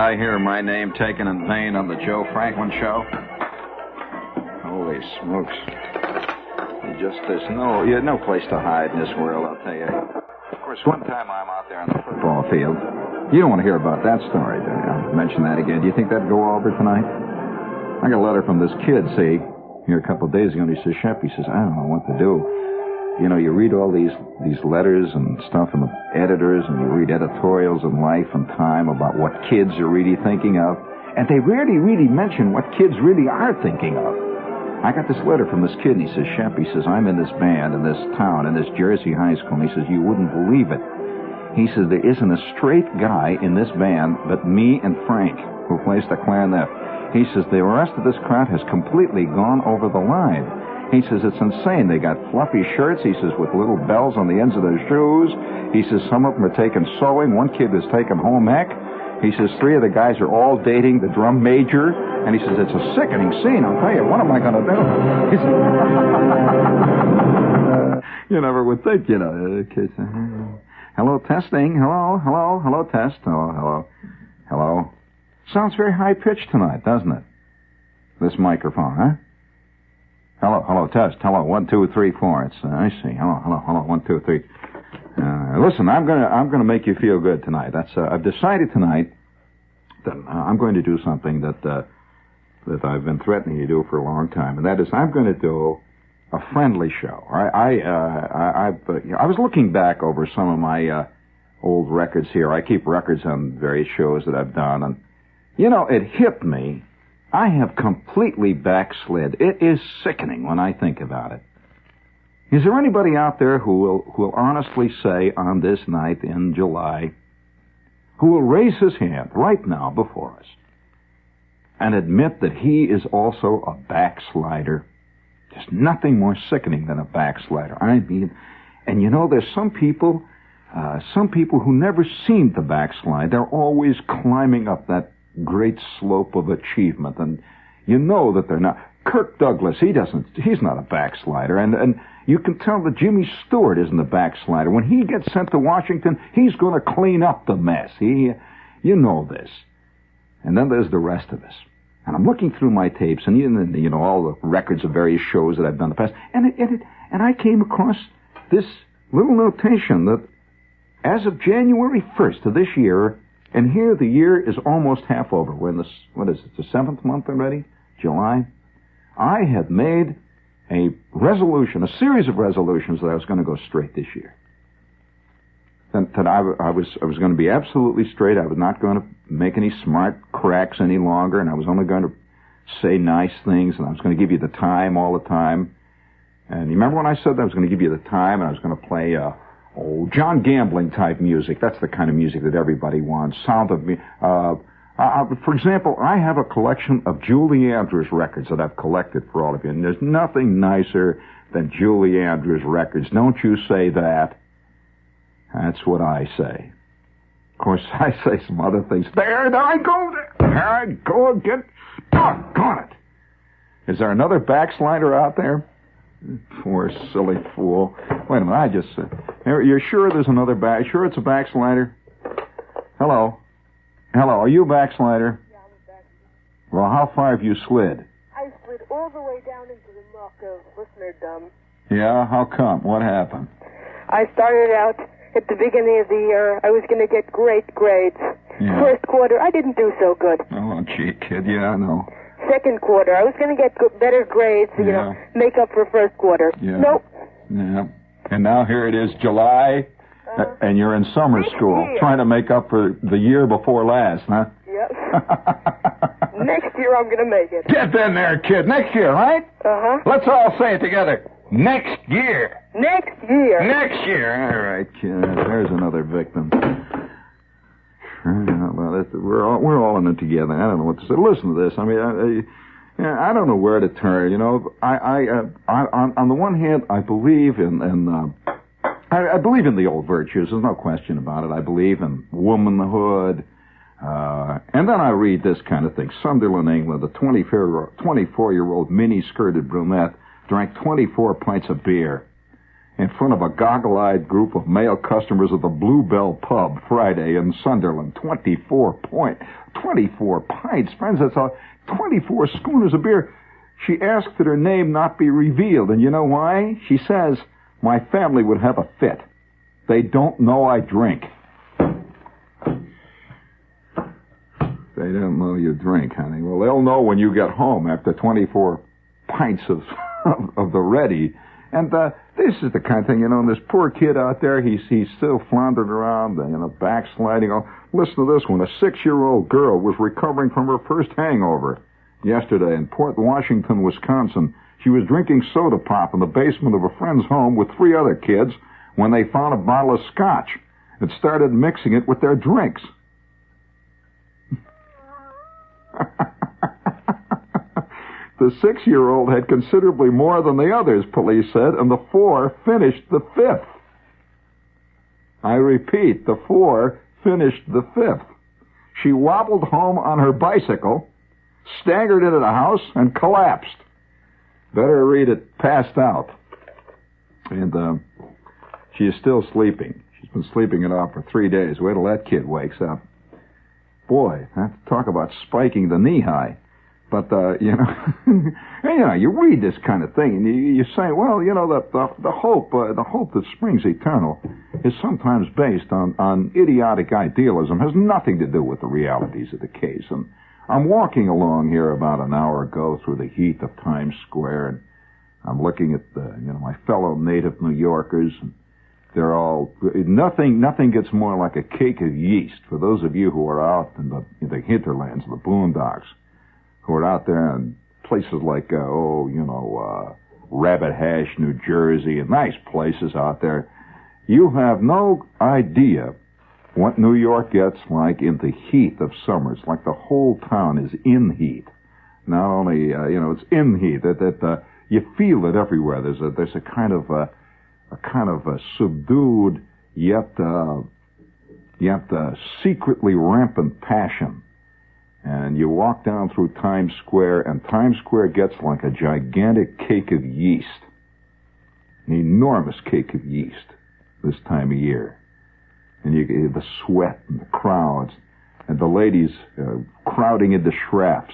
I hear my name taken in vain on the Joe Franklin show? Holy smokes. There's no place to hide in this world, I'll tell you. Of course, one time I'm out there on the football field. You don't want to hear about that story, do you? I'll mention that again. Do you think that'd go over tonight? I got a letter from this kid, see, here a couple of days ago, and he says, Shep, he says, I don't know what to do. You know, you read all these letters and stuff from the editors, and you read editorials in Life and Time about what kids are really thinking of, and they rarely really mention what kids really are thinking of. I got this letter from this kid, and he says, Shep, he says, I'm in this band in this town, in this Jersey high school, and he says, you wouldn't believe it. He says, there isn't a straight guy in this band but me and Frank, who plays the clarinet. He says, the rest of this crowd has completely gone over the line. He says, it's insane. They got fluffy shirts, he says, with little bells on the ends of their shoes. He says, some of them are taking sewing. One kid is taking home ec. He says, 3 of the guys are all dating the drum major. And he says, it's a sickening scene. I'll tell you, what am I going to do? He says, you never would think, you know. Kids, hello, testing. Hello, test. Hello. Sounds very high-pitched tonight, doesn't it? This microphone, huh? Hello, test. Hello, 1, 2, 3, 4. It's, I see. Hello, 1, 2, 3. Listen, I'm gonna make you feel good tonight. I've decided tonight that I'm going to do something that I've been threatening to do for a long time, and that is I'm going to do a friendly show. I was looking back over some of my old records here. I keep records on various shows that I've done, and you know, it hit me. I have completely backslid. It is sickening when I think about it. Is there anybody out there who will honestly say on this night in July, who will raise his hand right now before us and admit that he is also a backslider? There's nothing more sickening than a backslider. I mean, and you know, there's some people who never seem to backslide. They're always climbing up that great slope of achievement, and you know that they're not. Kirk Douglas, he's not a backslider, and you can tell that Jimmy Stewart isn't a backslider. When he gets sent to Washington, he's going to clean up the mess. You know this. And then there's the rest of us. And I'm looking through my tapes, and you know all the records of various shows that I've done in the past, and I came across this little notation that as of January 1st of this year, and here the year is almost half over. We're in what is it, the 7th month already? July? I had made a series of resolutions that I was going to go straight this year. That I was going to be absolutely straight. I was not going to make any smart cracks any longer, and I was only going to say nice things, and I was going to give you the time all the time. And you remember when I said that I was going to give you the time, and I was going to play John Gambling type music. That's the kind of music that everybody wants. Sound of me. For example, I have a collection of Julie Andrews records that I've collected for all of you, and there's nothing nicer than Julie Andrews records. Don't you say that. That's what I say. Of course, I say some other things. There I go again. Doggone it. Is there another backslider out there? Poor silly fool. Wait a minute, you're sure there's another sure it's a backslider? Hello, are you a backslider? Yeah, I'm a backslider. Well, how far have you slid? I slid all the way down into the muck of listenerdom. Yeah, how come? What happened? I started out at the beginning of the year. I was going to get great grades. Yeah. First quarter, I didn't do so good. Oh, gee, kid, yeah, I know. Second quarter, I was going to get better grades, make up for first quarter. Yeah. Nope. Yeah. And now here it is, July, and you're in summer school, trying to make up for the year before last, huh? Yep. Next year I'm going to make it. Get in there, kid. Next year, right? Uh-huh. Let's all say it together. Next year. Next year. Next year. All right, kid. There's another victim. Well, we're all in it together. I don't know what to say. Listen to this. I mean, I don't know where to turn. You know, I on the one hand, I believe I believe in the old virtues. There's no question about it. I believe in womanhood. And then I read this kind of thing. Sunderland, England, a 24-year-old mini-skirted brunette drank 24 pints of beer in front of a goggle-eyed group of male customers at the Bluebell Pub Friday in Sunderland. 24 pints. Friends, that's 24 schooners of beer. She asked that her name not be revealed, and you know why? She says, my family would have a fit. They don't know I drink. They don't know you drink, honey. Well, they'll know when you get home after 24 pints of the ready. And this is the kind of thing, and this poor kid out there, he's still floundering around, backsliding. Oh, listen to this one. A 6-year-old girl was recovering from her first hangover yesterday in Port Washington, Wisconsin. She was drinking soda pop in the basement of a friend's home with 3 other kids when they found a bottle of scotch and started mixing it with their drinks. The 6-year-old had considerably more than the others, police said, and the 4 finished the 5th. I repeat, the 4 finished the 5th. She wobbled home on her bicycle, staggered into the house, and collapsed. Better read it, passed out. And she is still sleeping. She's been sleeping it off for 3 days. Wait till that kid wakes up. Boy, talk about spiking the knee high. But, you read this kind of thing, and you say, well, the hope that springs eternal is sometimes based on idiotic idealism, has nothing to do with the realities of the case. And I'm walking along here about an hour ago through the heat of Times Square, and I'm looking at my fellow native New Yorkers, and they're all, nothing gets more like a cake of yeast for those of you who are out in the hinterlands, the boondocks, who are out there in places like, Rabbit Hash, New Jersey, and nice places out there. You have no idea what New York gets like in the heat of summer. It's like the whole town is in heat. Not only, it's in heat. That you feel it everywhere. There's a kind of a subdued yet secretly rampant passion. And you walk down through Times Square, and Times Square gets like a gigantic cake of yeast. An enormous cake of yeast this time of year. And you get the sweat and the crowds, and the ladies crowding into Schrafft's,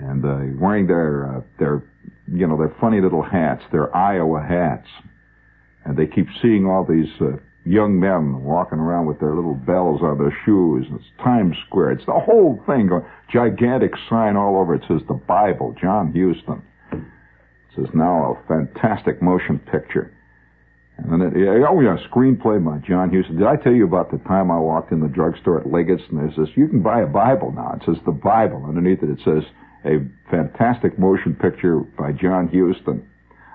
and wearing their funny little hats, their Iowa hats. And they keep seeing all these young men walking around with their little bells on their shoes. It's Times Square. It's the whole thing. A gigantic sign all over. It says the Bible, John Huston. It says now a fantastic motion picture. And then screenplay by John Huston. Did I tell you about the time I walked in the drugstore at Liggett's and there's this, you can buy a Bible now. It says the Bible. Underneath it says a fantastic motion picture by John Huston.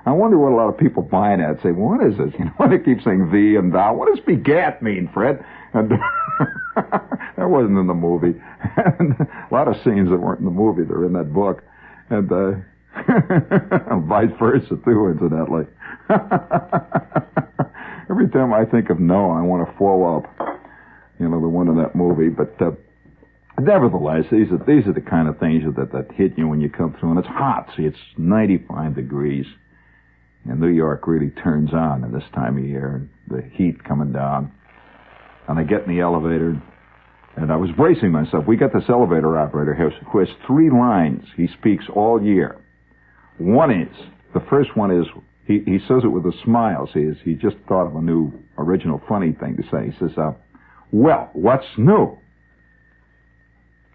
I wonder what a lot of people buying at say, well, what is this? They keep saying thee and thou. What does begat mean, Fred? And that wasn't in the movie. And a lot of scenes that weren't in the movie, they're in that book. And vice versa, too, incidentally. Every time I think of Noah, I want to follow up, the one in that movie. But nevertheless, these are the kind of things that hit you when you come through. And it's hot. See, it's 95 degrees. And New York really turns on at this time of year, and the heat coming down. And I get in the elevator, and I was bracing myself. We got this elevator operator who has 3 lines he speaks all year. The first one is, he says it with a smile. He just thought of a new, original, funny thing to say. He says, well, what's new?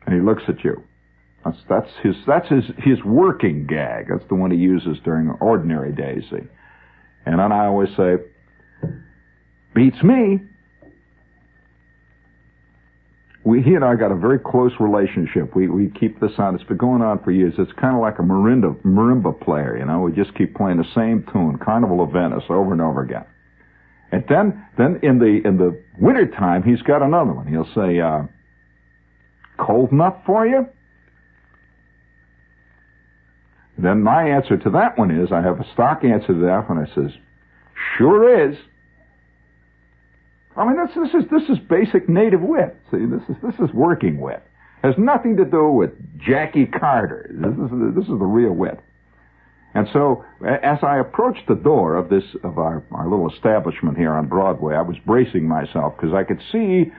And he looks at you. That's his working gag. That's the one he uses during ordinary days, see. And then I always say, beats me. He and I got a very close relationship. We keep this on. It's been going on for years. It's kind of like a marimba player, We just keep playing the same tune, Carnival of Venice, over and over again. And then in the wintertime, he's got another one. He'll say, cold enough for you? Then my answer to that one is, I have a stock answer to that one. I says, sure is. I mean, this is basic native wit. See, this is working wit. Has nothing to do with Jackie Carter. This is the real wit. And so, as I approached the door of our little establishment here on Broadway, I was bracing myself because I could see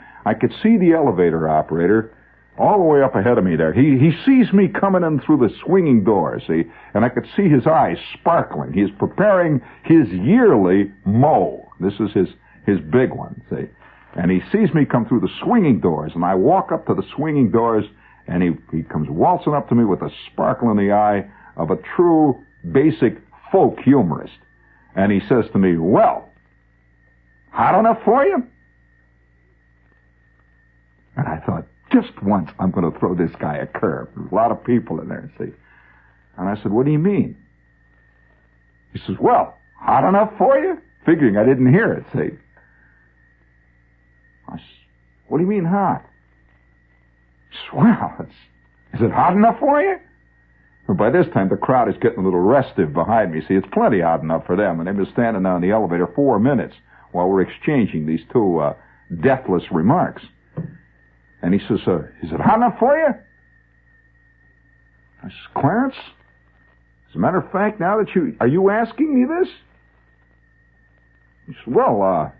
the elevator operator all the way up ahead of me there. He sees me coming in through the swinging door, see, and I could see his eyes sparkling. He's preparing his yearly mow. This is his big one, see. And he sees me come through the swinging doors, and I walk up to the swinging doors, and he comes waltzing up to me with a sparkle in the eye of a true basic folk humorist. And he says to me, "Well, hot enough for you?" And I thought, just once I'm going to throw this guy a curve. There's a lot of people in there, see. And I said, "What do you mean?" He says, "Well, hot enough for you?" Figuring I didn't hear it, see. I said, "What do you mean hot?" He says, "Well, is it hot enough for you?" But by this time, the crowd is getting a little restive behind me. See, it's plenty hot enough for them. And they've been standing there in the elevator 4 minutes while we're exchanging these two deathless remarks. And he says, "Is it hot enough for you?" I says, "Clarence, as a matter of fact, now that are you asking me this?" He says, "Well,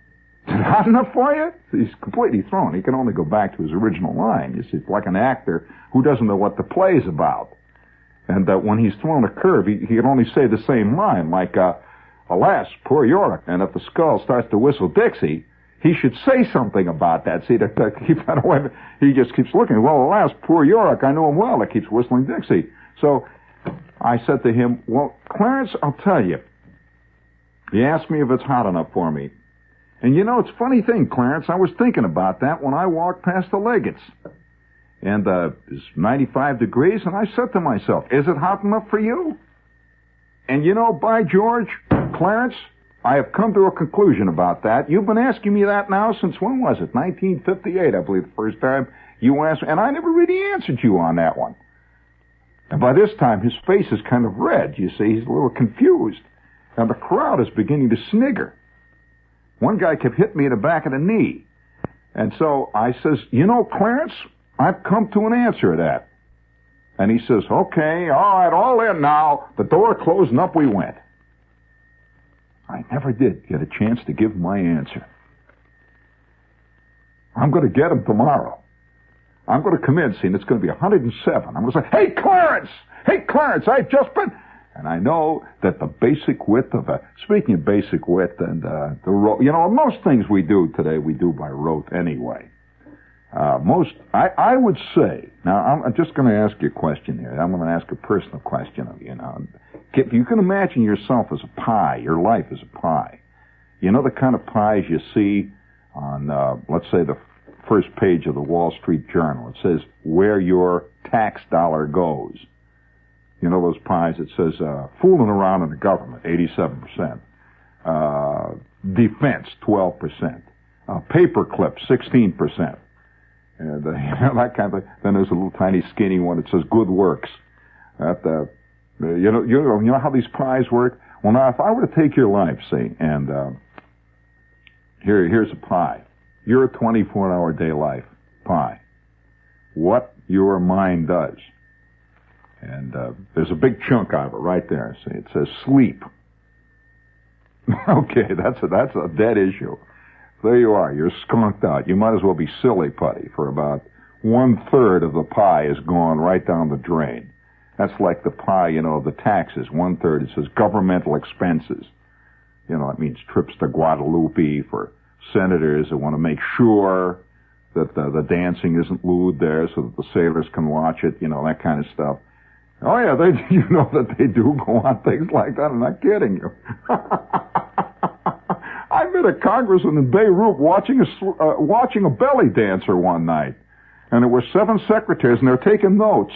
is it hot enough for you?" He's completely thrown. He can only go back to his original line. You see, it's like an actor who doesn't know what the play's about. And when he's thrown a curve, he can only say the same line, like, "Alas, poor Yorick." And if the skull starts to whistle Dixie, he should say something about that. See, to keep that away. He just keeps looking. "Well, alas, poor Yorick, I know him well." That keeps whistling Dixie. So I said to him, "Well, Clarence, I'll tell you. You asked me if it's hot enough for me. And you know, it's a funny thing, Clarence. I was thinking about that when I walked past the Leggett's. And it's 95 degrees, and I said to myself, is it hot enough for you? And you know, by George, Clarence, I have come to a conclusion about that. You've been asking me that now since, when was it? 1958, I believe, the first time you asked, and I never really answered you on that one." And by this time, his face is kind of red, you see. He's a little confused. And the crowd is beginning to snigger. One guy kept hitting me in the back of the knee. And so I says, "You know, Clarence, I've come to an answer to that." And he says, "Okay, all right, all in now." The door closed and up we went. I never did get a chance to give my answer. I'm going to get him tomorrow. I'm going to come in, see, and it's going to be 107. I'm going to say, "Hey, Clarence, I've just been..." And I know that the basic wit of speaking of basic wit and the rote, you know, most things we do today, we do by rote anyway. I would say, now I'm just going to ask you a question here. I'm going to ask a personal question of you now. If you can imagine yourself as a pie, your life as a pie. You know the kind of pies you see on, let's say, the first page of the Wall Street Journal. It says, "Where your tax dollar goes." You know those pies? It says, fooling around in the government, 87%. Defense, 12%. Paperclip, 16%. And that kind of. Then there's a little tiny skinny one that says "Good Works." You know how these pies work. Well, now if I were to take your life, see, and here's a pie. You're a 24-hour day life pie. What your mind does, and there's a big chunk out of it right there. See, it says sleep. Okay, that's a dead issue. There you are. You're skunked out. You might as well be silly putty for about 1/3 of the pie is gone right down the drain. That's like the pie, you know, the taxes. 1/3, it says governmental expenses. You know, it means trips to Guadalupe for senators that want to make sure that the dancing isn't lewd there so that the sailors can watch it, you know, that kind of stuff. Oh, yeah, you know that they do go on things like that. I'm not kidding you. I met a congressman in Beirut watching a belly dancer one night. And there were 7 secretaries, and they're taking notes.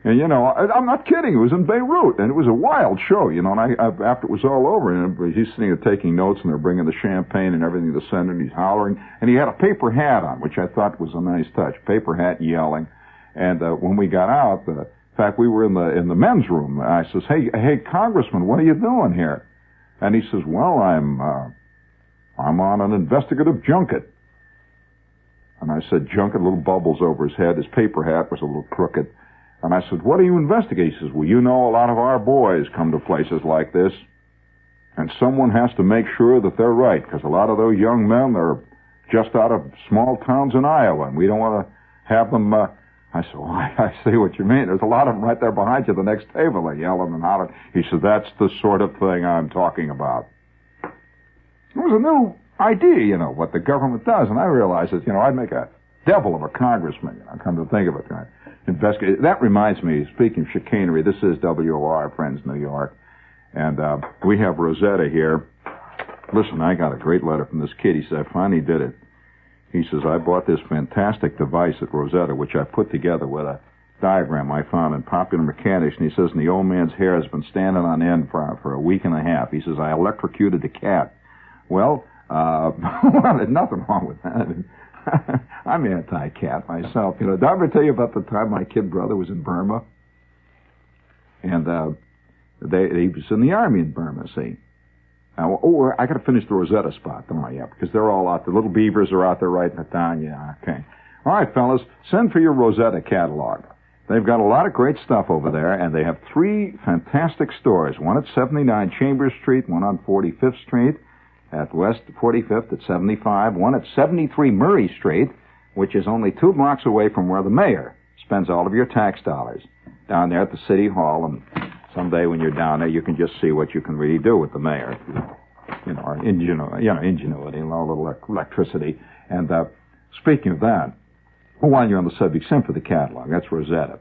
And, you know, I'm not kidding. It was in Beirut, and it was a wild show, you know. And after it was all over, and he's sitting there taking notes, and they're bringing the champagne and everything to the center, and he's hollering. And he had a paper hat on, which I thought was a nice touch. Paper hat, yelling. And when we got out, in fact, we were in the men's room. I says, hey, Congressman, what are you doing here? And he says, well, I'm on an investigative junket. And I said, junket, little bubbles over his head. His paper hat was a little crooked. And I said, what do you investigate? He says, well, you know, a lot of our boys come to places like this, and someone has to make sure that they're right, because a lot of those young men are just out of small towns in Iowa, and we don't want to have them... I said, well, I see what you mean. There's a lot of them right there behind you, the next table. They're yelling and hollering. He said, that's the sort of thing I'm talking about. It was a new idea, you know, what the government does, and I realized that, you know, I'd make a devil of a congressman, you know, come to think of it. Investigate. That reminds me, speaking of chicanery, this is WOR, Friends, New York, and we have Rosetta here. Listen, I got a great letter from this kid. He said, I finally did it. He says, I bought this fantastic device at Rosetta, which I put together with a diagram I found in Popular Mechanics, and he says, and the old man's hair has been standing on end for a week and a half. He says, I electrocuted the cat. Well, there's nothing wrong with that. I'm anti-cat myself. You know, did I ever tell you about the time my kid brother was in Burma? And he was in the army in Burma, see. I got to finish the Rosetta spot, don't I? Yeah, because they're all out. The little beavers are out there writing it down. Yeah, okay. All right, fellas, send for your Rosetta catalog. They've got a lot of great stuff over there, and they have 3 fantastic stores. One at 79 Chambers Street, one on 45th Street, at West 45th at 75, one at 73 Murray Street, which is only 2 blocks away from where the mayor spends all of your tax dollars, down there at the City Hall. And someday when you're down there, you can just see what you can really do with the mayor. You know, ingenuity, and a little electricity. And speaking of that, while you're on the subject, send for the catalog. That's Rosetta.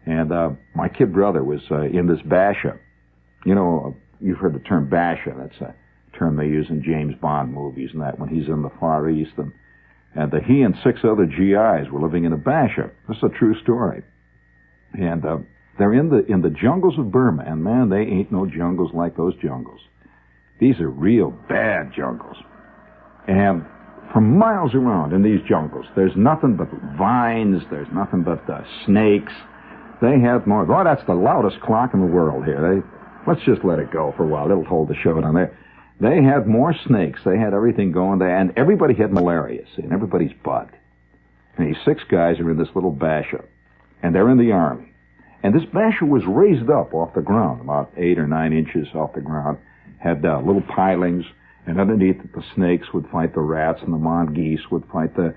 And my kid brother was in this basha. You know, you've heard the term basha. That's a term they use in James Bond movies and that, when he's in the Far East. And he and 6 other GIs were living in a basha. This is a true story. And they're in the jungles of Burma, and man, they ain't no jungles like those jungles. These are real bad jungles. And for miles around in these jungles, there's nothing but vines, there's nothing but snakes. They have more... Oh, that's the loudest clock in the world here. Let's just let it go for a while. It'll hold the show down there. They had more snakes. They had everything going there, and everybody had malaria, see, and everybody's bugged. And these 6 guys are in this little basha, and they're in the army. And this basha was raised up off the ground, about 8 or 9 inches off the ground, had little pilings, and underneath it the snakes would fight the rats, and the mongoose would fight the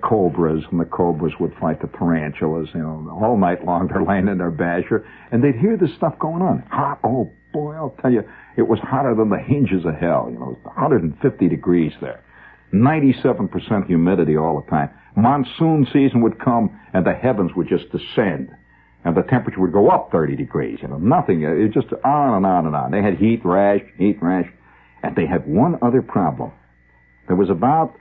cobras, and the cobras would fight the tarantulas. You know, all night long they're laying in their basha, and they'd hear this stuff going on. Hot, oh boy, I'll tell you, it was hotter than the hinges of hell. You know, it was 150 degrees there. 97% humidity all the time. Monsoon season would come, and the heavens would just descend, and the temperature would go up 30 degrees. You know, nothing. It just on and on and on. They had heat rash, and they had one other problem. There was about,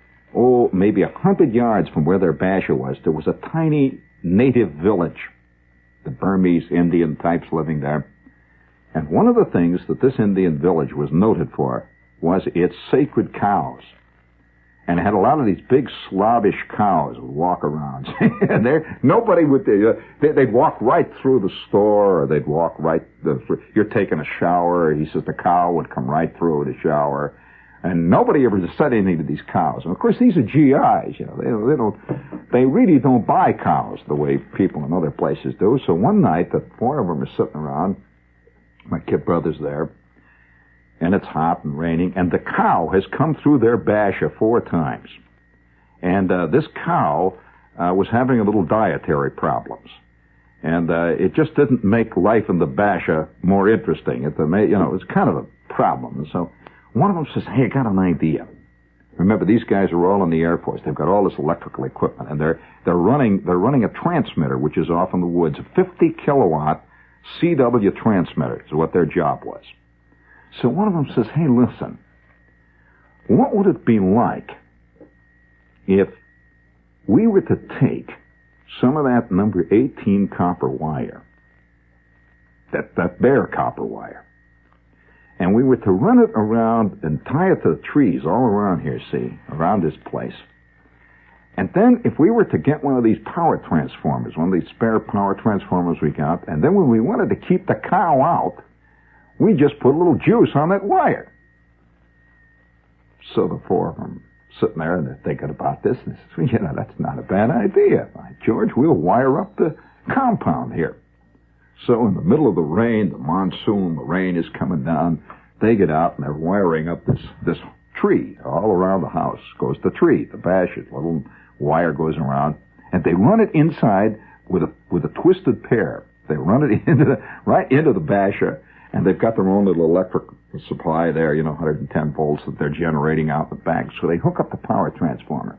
maybe 100 yards from where their basha was, there was a tiny native village. The Burmese Indian types living there. And one of the things that this Indian village was noted for was its sacred cows. And it had a lot of these big Slavish cows would walk around. And nobody would... They'd walk right through the store, or they'd walk right... You're taking a shower, he says the cow would come right through the shower. And nobody ever said anything to these cows. And of course, these are GIs, you know. They really don't buy cows the way people in other places do. So one night, the 4 of them are sitting around. My kid brother's there, and it's hot and raining, and the cow has come through their basha 4 times. And this cow was having a little dietary problems. And it just didn't make life in the basha more interesting. It was kind of a problem. And so one of them says, hey, I got an idea. Remember, these guys are all in the Air Force. They've got all this electrical equipment, and they're running a transmitter, which is off in the woods, a 50 kilowatt CW transmitter is what their job was. So one of them says, hey, listen, what would it be like if we were to take some of that number 18 copper wire, that bare copper wire, and we were to run it around and tie it to the trees all around here, see, around this place. And then if we were to get one of these power transformers, one of these spare power transformers we got, and then when we wanted to keep the cow out, we just put a little juice on that wire. So the 4 of them sitting there and they're thinking about this, and they say, that's not a bad idea. By George, we'll wire up the compound here. So in the middle of the rain, the monsoon, the rain is coming down. They get out and they're wiring up this tree all around the house. Goes the tree, the basket, little wire goes around, and they run it inside with a twisted pair. They run it right into the basher, and they've got their own little electric supply there, 110 volts that they're generating out the back. So they hook up the power transformer,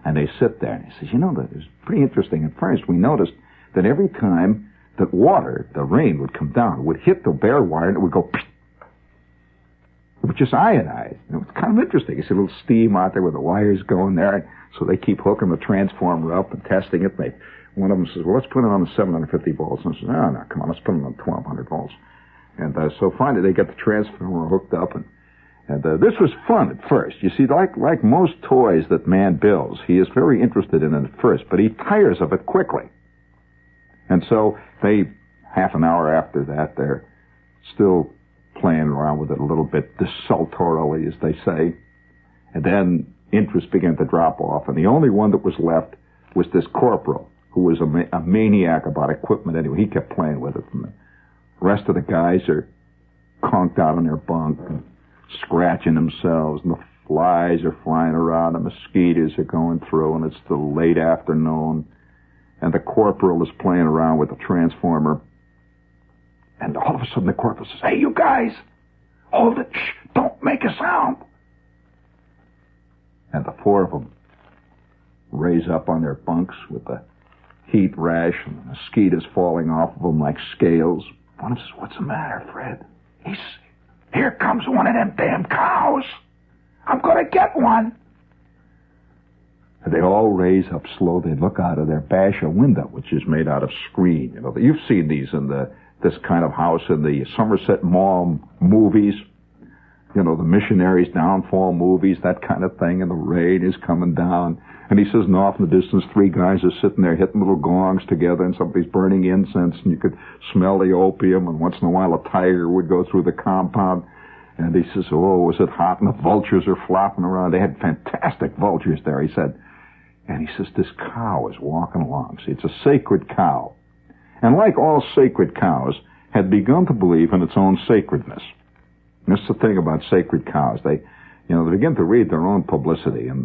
and they sit there. And he says, that is pretty interesting. At first, we noticed that every time that water, the rain, would come down, it would hit the bare wire, and it would go, it would just ionize. It was kind of interesting. You see a little steam out there with the wires going there. So they keep hooking the transformer up and testing it. One of them says, well, let's put it on the 750 volts. And I says, no, come on, let's put it on 1200 volts. And so finally they get the transformer hooked up. And this was fun at first. You see, like most toys that man builds, he is very interested in it at first, but he tires of it quickly. And so half an hour after that, they're still playing around with it a little bit desultorily, as they say. And then interest began to drop off, and the only one that was left was this corporal, who was a maniac about equipment anyway. He kept playing with it. And the rest of the guys are conked out on their bunk and scratching themselves, and the flies are flying around, the mosquitoes are going through, and it's the late afternoon, and the corporal is playing around with the transformer. And all of a sudden the corporal says, hey, you guys, hold it, shh, don't make a sound. And the four of them raise up on their bunks with the heat rash and the mosquitoes falling off of them like scales. One of them says, what's the matter, Fred? He says, here comes one of them damn cows. I'm going to get one. And they all raise up slow. They look out of their basher window, which is made out of screen. You've seen these in this kind of house in the Somerset Maugham movies. The missionaries' downfall movies, that kind of thing, and the rain is coming down. And he says, and off in the distance, three guys are sitting there hitting little gongs together, and somebody's burning incense, and you could smell the opium, and once in a while a tiger would go through the compound. And he says, oh, was it hot? And the vultures are flopping around. They had fantastic vultures there, he said. And he says, this cow is walking along. See, it's a sacred cow. And like all sacred cows, had begun to believe in its own sacredness. And that's the thing about sacred cows. They begin to read their own publicity, and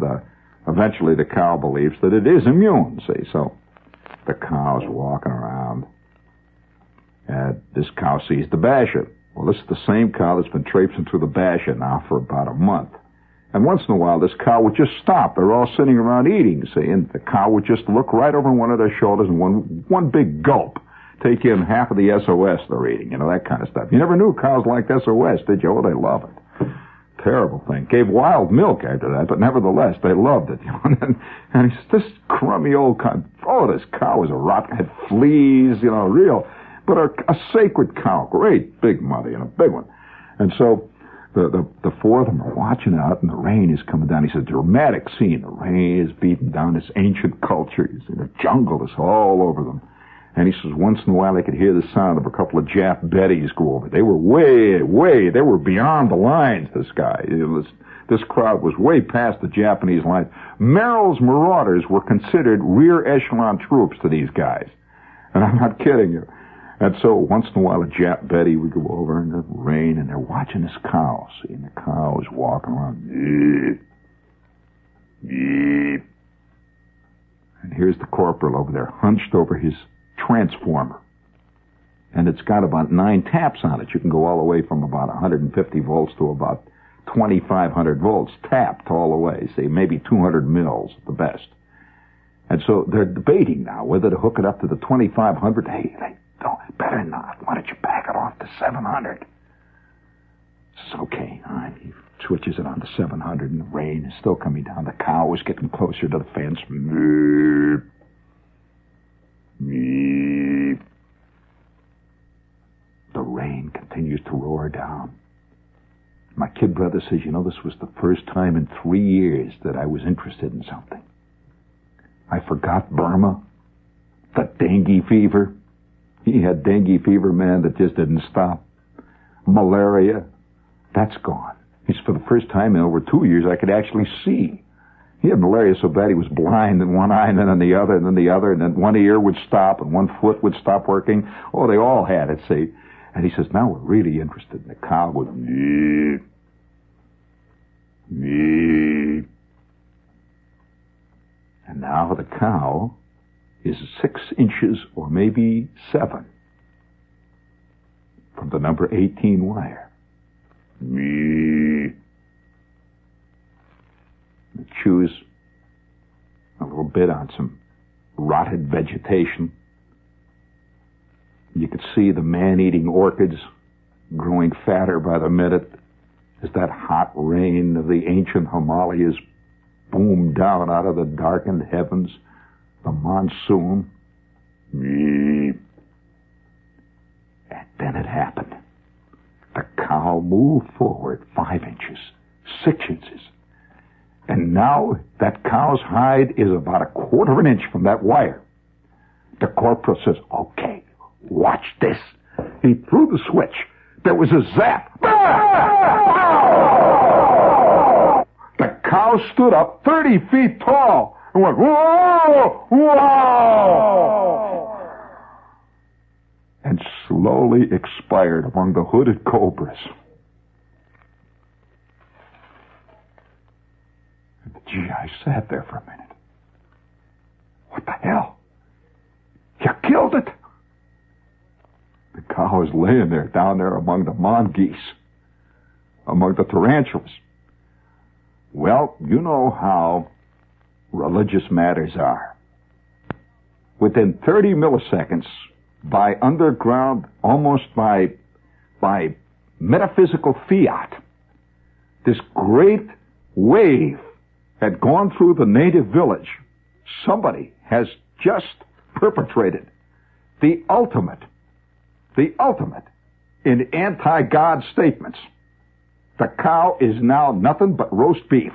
eventually the cow believes that it is immune, see. So the cow's walking around, and this cow sees the basher. Well, this is the same cow that's been traipsing through the basher now for about a month. And once in a while, this cow would just stop. They're all sitting around eating, see, and the cow would just look right over one of their shoulders and one big gulp take in half of the SOS they're eating, that kind of stuff. You never knew cows liked SOS, did you? Oh, they love it. Terrible thing. Gave wild milk after that, but nevertheless, they loved it. And he said, this crummy old cow, this cow is a rotten, had fleas, real, but a sacred cow, great big mother, big one. And so the four of them are watching out, and the rain is coming down. He said, dramatic scene. The rain is beating down this ancient culture. You see, the jungle is all over them. And he says, once in a while they could hear the sound of a couple of Jap Betties go over. They were they were beyond the lines, this guy. This crowd was way past the Japanese lines. Merrill's Marauders were considered rear echelon troops to these guys. And I'm not kidding you. And so once in a while a Jap Betty would go over in the rain, and they're watching this cow. See, and the cow is walking around. And here's the corporal over there, hunched over his transformer. And it's got about 9 taps on it. You can go all the way from about 150 volts to about 2,500 volts tapped all the way. Say maybe 200 mils at the best. And so they're debating now whether to hook it up to the 2,500. Hey, they don't, better not. Why don't you back it off to 700? It's okay. All right. He switches it on to 700, and the rain is still coming down. The cow is getting closer to the fence. The rain continues to roar down. My kid brother says, this was the first time in 3 years that I was interested in something. I forgot Burma, the dengue fever. He had dengue fever, man, that just didn't stop. Malaria, that's gone. It's for the first time in over 2 years I could actually see. He had malaria so bad he was blind in one eye and then in the other and then the other, and then one ear would stop and one foot would stop working. Oh, they all had it, see. And he says, now we're really interested. And the cow goes, nee, nee. And now the cow is 6 inches or maybe 7 from the number 18 wire. Nee. It chews a little bit on some rotted vegetation. You could see the man-eating orchids growing fatter by the minute as that hot rain of the ancient Himalayas boomed down out of the darkened heavens, the monsoon. And then it happened. The cow moved forward 5 inches, 6 inches. And now that cow's hide is about 1/4 of an inch from that wire. The corporal says, okay, watch this. He threw the switch. There was a zap. The cow stood up 30 feet tall and went, whoa, whoa, and slowly expired among the hooded cobras. And the GI sat there for a minute. What the hell? You killed it? The cow is laying there, down there among the mongoose, among the tarantulas. Well, you know how religious matters are. Within 30 milliseconds, by underground, almost by metaphysical fiat, this great wave had gone through the native village. Somebody has just perpetrated the ultimate in anti-God statements. The cow is now nothing but roast beef.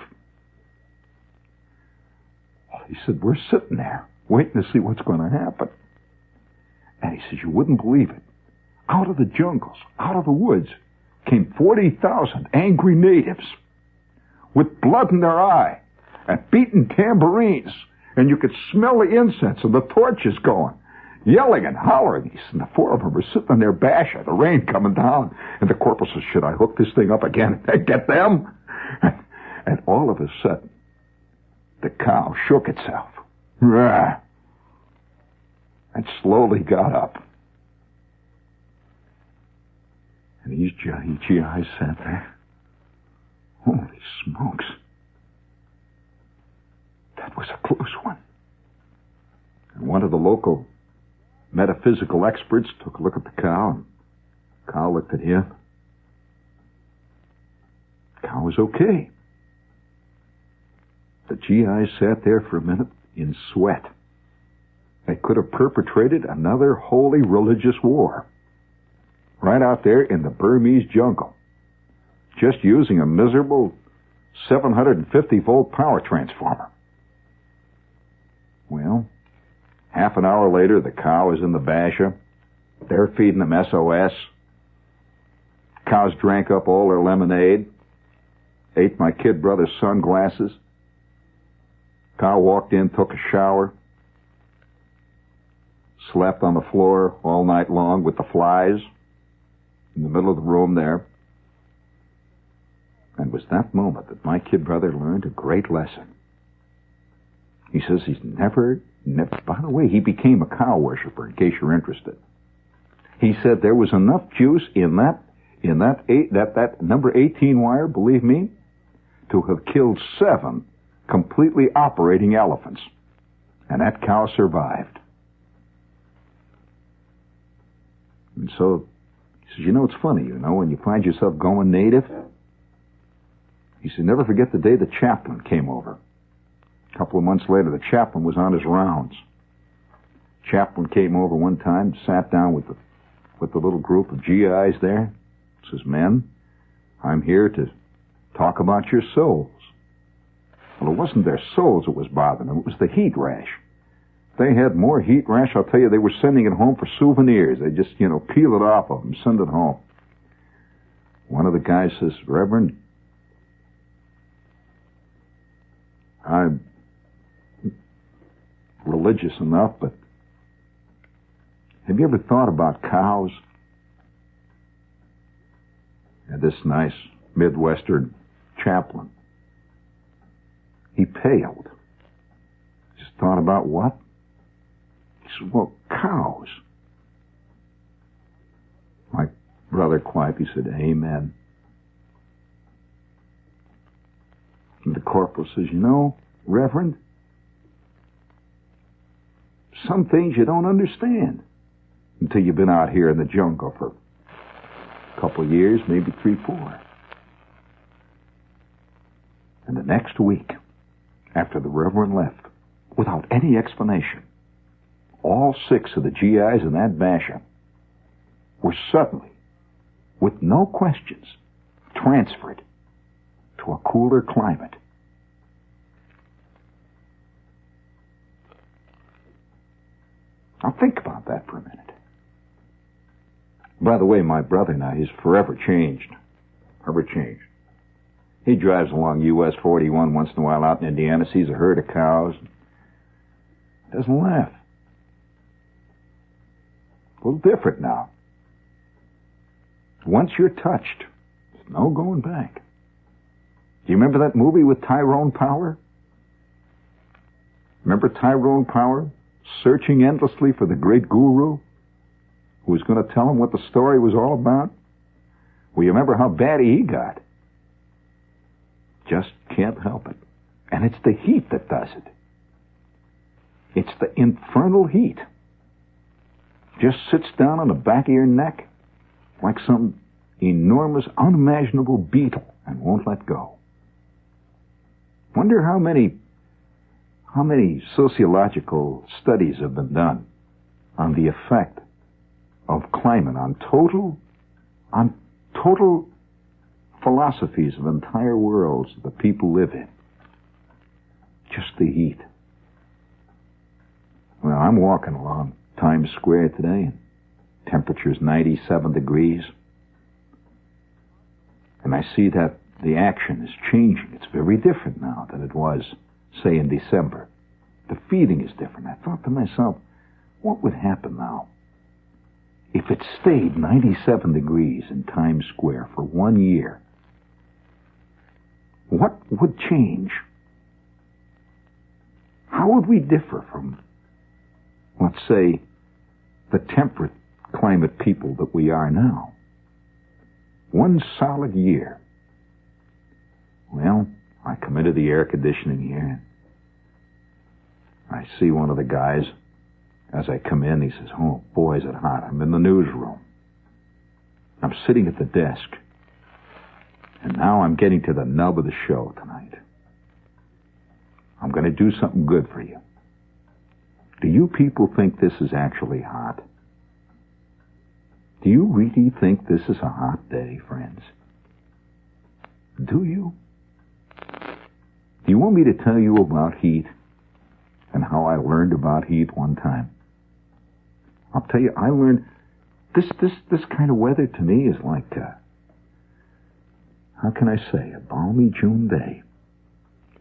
He said, we're sitting there waiting to see what's going to happen. And he says, you wouldn't believe it. Out of the jungles, out of the woods, came 40,000 angry natives with blood in their eye and beating tambourines. And you could smell the incense and the torches going, yelling and hollering. And the 4 of them were sitting on their basher, the rain coming down. And the corporal says, should I hook this thing up again and get them? And all of a sudden, the cow shook itself and slowly got up. And these GIs sat there. Holy smokes. That was a close one. And one of the local metaphysical experts took a look at the cow, and the cow looked at him. The cow was okay. The GIs sat there for a minute in sweat. They could have perpetrated another holy religious war right out there in the Burmese jungle, just using a miserable 750-volt power transformer. Well, half an hour later, the cow is in the basha. They're feeding them SOS. Cows drank up all their lemonade, ate my kid brother's sunglasses. Cow walked in, took a shower, slept on the floor all night long with the flies in the middle of the room there. And it was that moment that my kid brother learned a great lesson. He says he's never, by the way, he became a cow worshiper, in case you're interested. He said there was enough juice in that number 18 wire, believe me, to have killed 7 completely operating elephants. And that cow survived. And so, he says, you know, it's funny, when you find yourself going native. He said, never forget the day the chaplain came over. A couple of months later, the chaplain was on his rounds. Chaplain came over one time, sat down with the little group of GIs there. Says, men, I'm here to talk about your souls. Well, it wasn't their souls that was bothering them. It was the heat rash. They had more heat rash. I'll tell you, they were sending it home for souvenirs. They just, peel it off of them, send it home. One of the guys says, Reverend, I'm religious enough, but have you ever thought about cows? And this nice Midwestern chaplain, he paled. Just thought about what? He said, well, cows. My brother quietly said, amen. And the corporal says, you know, Reverend, some things you don't understand until you've been out here in the jungle for a couple of years, maybe 3, 4. And the next week, after the Reverend left, without any explanation, all 6 of the GIs in that bastion were suddenly, with no questions, transferred to a cooler climate. Now think about that for a minute. By the way, my brother now, he's forever changed. Forever changed. He drives along US 41 once in a while out in Indiana, sees a herd of cows, doesn't laugh. A little different now. Once you're touched, there's no going back. Do you remember that movie with Tyrone Power? Remember Tyrone Power searching endlessly for the great guru who was going to tell him what the story was all about? Well, you remember how bad he got. Just can't help it. And it's the heat that does it. It's the infernal heat. Just sits down on the back of your neck like some enormous, unimaginable beetle and won't let go. Wonder how many sociological studies have been done on the effect of climate on total philosophies of entire worlds that people live in. Just the heat. Well, I'm walking along Times Square today, and temperature's 97 degrees. And I see that the action is changing. It's very different now than it was, say, in December. The feeling is different. I thought to myself, what would happen now if it stayed 97 degrees in Times Square for 1 year? What would change? How would we differ from, let's say, the temperate climate people that we are now? 1 solid year. Well, I come into the air conditioning here. I see one of the guys. As I come in, he says, oh, boy, is it hot. I'm in the newsroom. I'm sitting at the desk. And now I'm getting to the nub of the show tonight. I'm going to do something good for you. Do you people think this is actually hot? Do you really think this is a hot day, friends? Do you? Do you want me to tell you about heat and how I learned about heat one time? I'll tell you, I learned this kind of weather to me is like, how can I say, a balmy June day.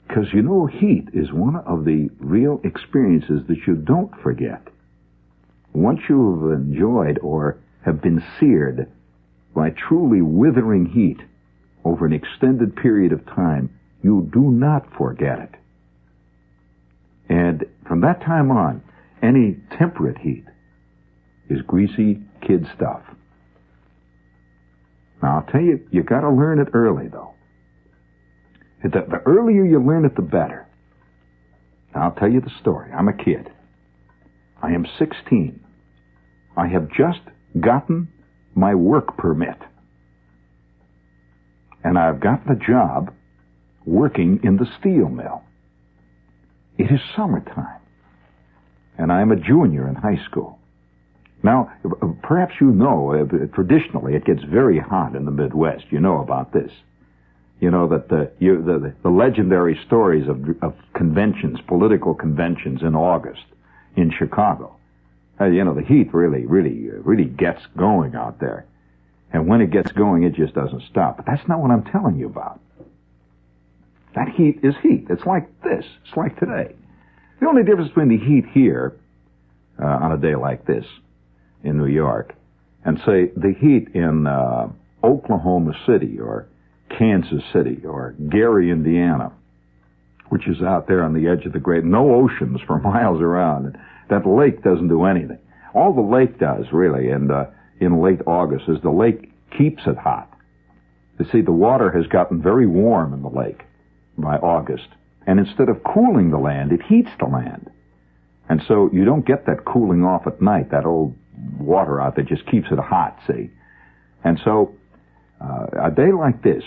Because, you know, heat is one of the real experiences that you don't forget. Once you've enjoyed or have been seared by truly withering heat over an extended period of time, you do not forget it. And from that time on, any temperate heat is greasy kid stuff. Now, I'll tell you, you got to learn it early, though. The earlier you learn it, the better. Now, I'll tell you the story. I'm a kid. I am 16. I have just gotten my work permit. And I've gotten a job working in the steel mill. It is summertime. And I'm a junior in high school. Now, perhaps you know, traditionally it gets very hot in the Midwest. You know about this. You know that the legendary stories of conventions, political conventions in August in Chicago. You know, the heat really gets going out there. And when it gets going, it just doesn't stop. But that's not what I'm telling you about. That heat is heat. It's like this. It's like today. The only difference between the heat here on a day like this in New York and, say, the heat in Oklahoma City or Kansas City or Gary, Indiana, which is out there on the edge of the great, no oceans for miles around. That lake doesn't do anything. All the lake does, really, and in late August, is the lake keeps it hot. You see, the water has gotten very warm in the lake by August, and instead of cooling the land, it heats the land. And so you don't get that cooling off at night, that old water out there just keeps it hot, see? And so a day like this,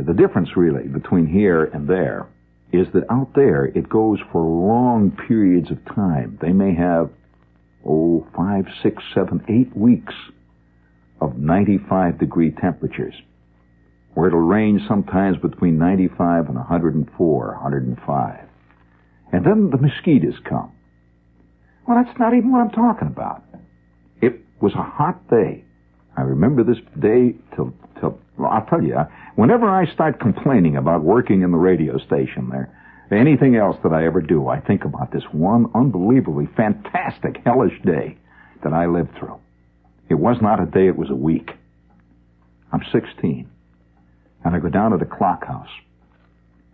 the difference really between here and there is that out there it goes for long periods of time. They may have, 5, 6, 7, 8 weeks of 95-degree temperatures, where it'll range sometimes between 95 and 104, 105. And then the mosquitoes come. Well, that's not even what I'm talking about. It was a hot day. I remember this day till I'll tell you, whenever I start complaining about working in the radio station there, anything else that I ever do, I think about this one unbelievably fantastic, hellish day that I lived through. It was not a day, it was a week. I'm 16, and I go down to the clock house,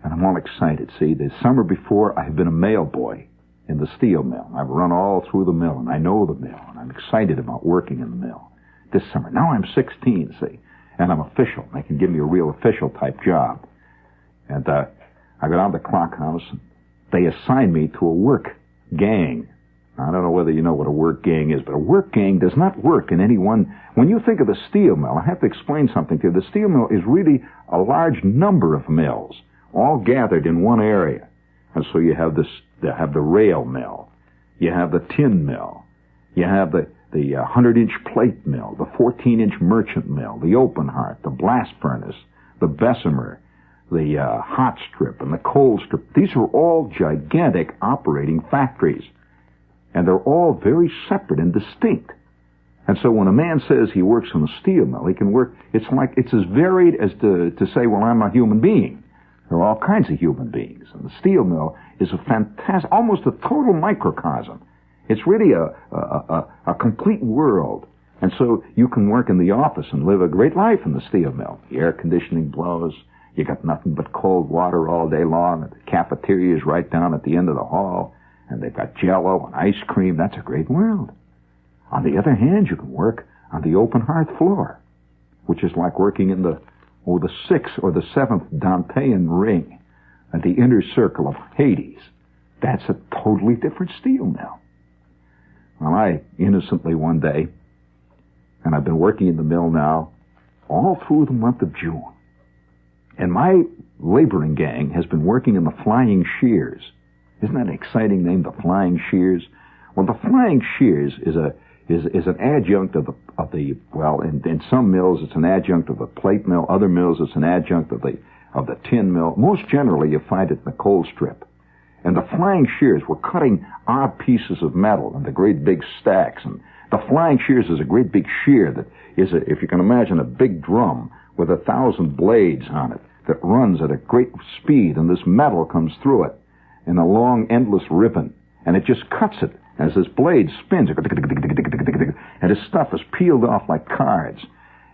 and I'm all excited. See, the summer before, I had been a mail boy in the steel mill. I've run all through the mill, and I know the mill, and I'm excited about working in the mill this summer. Now I'm 16, see, and I'm official. They can give me a real official type job. And I go down to the clock house, and they assign me to a work gang. I don't know whether you know what a work gang is, but a work gang does not work in any one. When you think of the steel mill, I have to explain something to you. The steel mill is really a large number of mills, all gathered in one area. And so you have the rail mill, you have the tin mill, you have the 100-inch plate mill, the 14-inch merchant mill, the open heart, the blast furnace, the Bessemer, the hot strip, and the cold strip. These are all gigantic operating factories, and they're all very separate and distinct. And so when a man says he works in a steel mill, he can work, it's as varied as to say, well, I'm a human being. There are all kinds of human beings, and the steel mill is a fantastic, almost a total microcosm. It's really a complete world. And so you can work in the office and live a great life in the steel mill. The air conditioning blows. You got nothing but cold water all day long. And the cafeteria is right down at the end of the hall. And they've got Jell-O and ice cream. That's a great world. On the other hand, you can work on the open hearth floor, which is like working in the 6th or the 7th Dantean ring at the inner circle of Hades. That's a totally different steel mill. Well, I innocently one day, and I've been working in the mill now all through the month of June, and my laboring gang has been working in the Flying Shears. Isn't that an exciting name, the Flying Shears? Well, the Flying Shears is an adjunct of the well, in some mills it's an adjunct of the plate mill, other mills it's an adjunct of the tin mill. Most generally you find it in the cold strip. And the Flying Shears were cutting odd pieces of metal into great big stacks. And the Flying Shears is a great big shear that is, if you can imagine, a big drum with 1,000 blades on it that runs at a great speed, and this metal comes through it in a long, endless ribbon. And it just cuts it as this blade spins. And his stuff is peeled off like cards.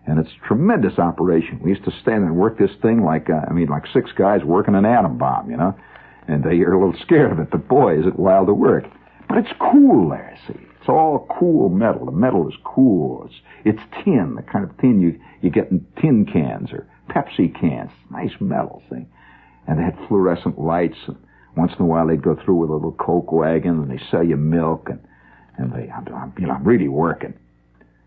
And it's a tremendous operation. We used to stand and work this thing like 6 guys working an atom bomb, you know. And you're a little scared of it, but boy, is it wild to work. But it's cool there, see. It's all cool metal. The metal is cool. It's tin, the kind of tin you get in tin cans or Pepsi cans. Nice metal, see. And they had fluorescent lights, and once in a while they'd go through with a little Coke wagon, and they sell you milk, and I'm really working.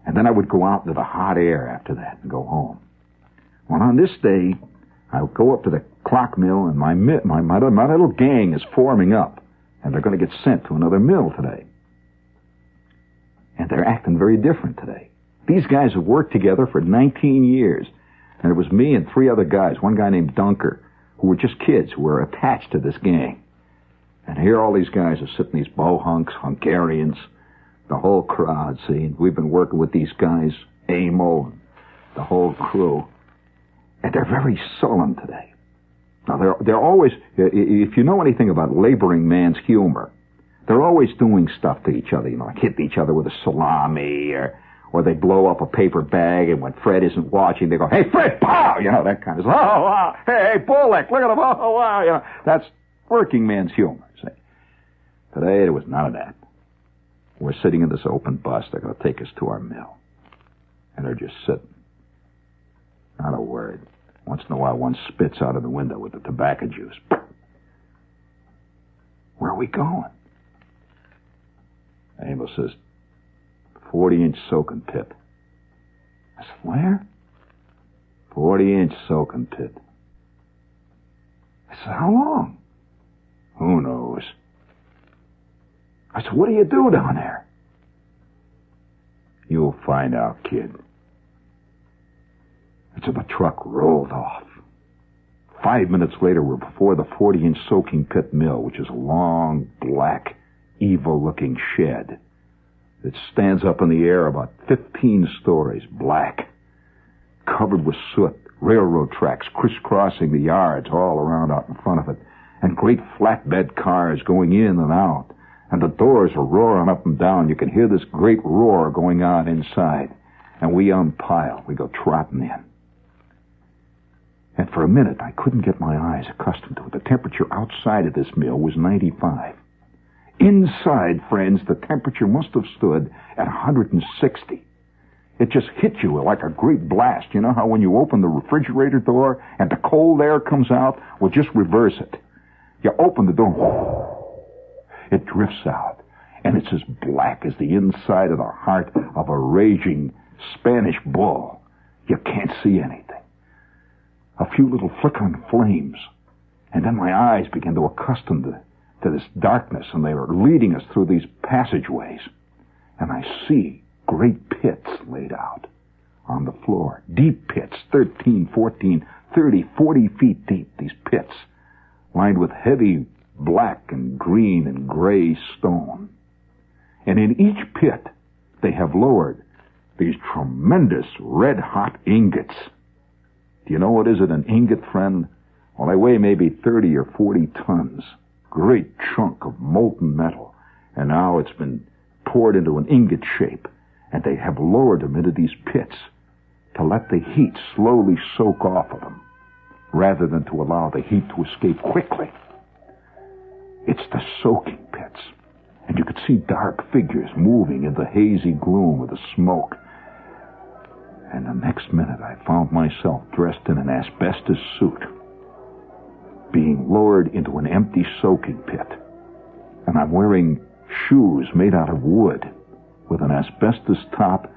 And then I would go out into the hot air after that and go home. Well, on this day, I would go up to the clock mill, and my little gang is forming up, and they're going to get sent to another mill today. And they're acting very different today. These guys have worked together for 19 years, and it was me and 3 other guys, one guy named Dunker, who were just kids who were attached to this gang. And here all these guys are sitting, these bohunks, Hungarians, the whole crowd, see. And we've been working with these guys, Amo, and the whole crew. And they're very sullen today. Now, they're always, if you know anything about laboring man's humor, they're always doing stuff to each other, like hitting each other with a salami, or they blow up a paper bag, and when Fred isn't watching, they go, "Hey, Fred, pow!" That kind of stuff. Oh, wow. Hey, Bullock, look at him. Oh, wow. That's working man's humor, see. Today, there was none of that. We're sitting in this open bus. They're going to take us to our mill. And they're just sitting. Not a word. Once in a while, one spits out of the window with the tobacco juice. Where are we going? Abel says, 40-inch soaking pit. I said, where? 40-inch soaking pit. I said, how long? Who knows? I said, what do you do down there? You'll find out, kid. And so the truck rolled off. 5 minutes later, we're before the 40-inch soaking pit mill, which is a long, black, evil-looking shed that stands up in the air about 15 stories, black, covered with soot, railroad tracks crisscrossing the yards all around out in front of it, and great flatbed cars going in and out, and the doors are roaring up and down. You can hear this great roar going on inside, and we unpile. We go trotting in. And for a minute, I couldn't get my eyes accustomed to it. The temperature outside of this mill was 95. Inside, friends, the temperature must have stood at 160. It just hit you like a great blast. You know how when you open the refrigerator door and the cold air comes out? Well, just reverse it. You open the door, it drifts out, and it's as black as the inside of the heart of a raging Spanish bull. You can't see anything. A few little flickering flames, and then my eyes began to accustom to this darkness, and they were leading us through these passageways, and I see great pits laid out on the floor, deep pits, 13, 14, 30, 40 feet deep, these pits, lined with heavy black and green and gray stone. And in each pit, they have lowered these tremendous red-hot ingots. Do you know what is it, an ingot, friend? Well, they weigh maybe 30 or 40 tons. Great chunk of molten metal. And now it's been poured into an ingot shape. And they have lowered them into these pits to let the heat slowly soak off of them, rather than to allow the heat to escape quickly. It's the soaking pits. And you could see dark figures moving in the hazy gloom of the smoke. And the next minute, I found myself dressed in an asbestos suit, being lowered into an empty soaking pit. And I'm wearing shoes made out of wood with an asbestos top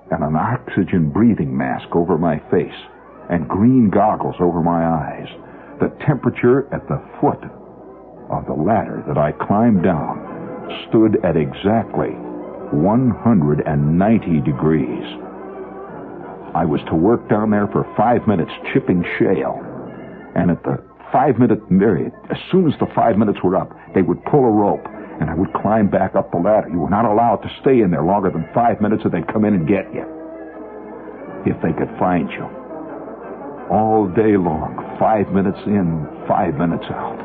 and an oxygen breathing mask over my face and green goggles over my eyes. The temperature at the foot of the ladder that I climbed down stood at exactly 190 degrees. I was to work down there for 5 minutes chipping shale. And at the 5-minute period, as soon as the 5 minutes were up, they would pull a rope, and I would climb back up the ladder. You were not allowed to stay in there longer than 5 minutes, or they'd come in and get you, if they could find you. All day long, 5 minutes in, 5 minutes out,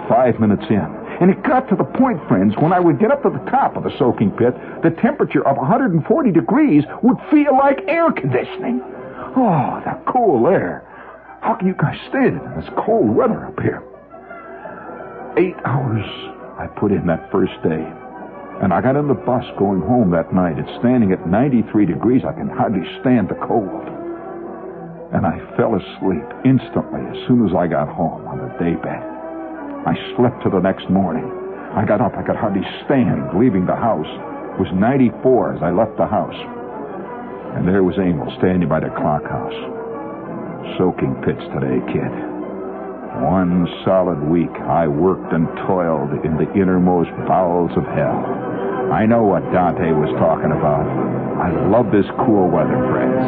5 minutes in. And it got to the point, friends, when I would get up to the top of the soaking pit, the temperature of 140 degrees would feel like air conditioning. Oh, that cool air. How can you guys stand it in this cold weather up here? 8 hours I put in that first day. And I got in the bus going home that night. It's standing at 93 degrees. I can hardly stand the cold. And I fell asleep instantly as soon as I got home on the daybed. I slept till the next morning. I got up. I could hardly stand leaving the house. It was 94 as I left the house. And there was Emil standing by the clock house. Soaking pits today, kid. 1 solid week I worked and toiled in the innermost bowels of hell. I know what Dante was talking about. I love this cool weather, friends.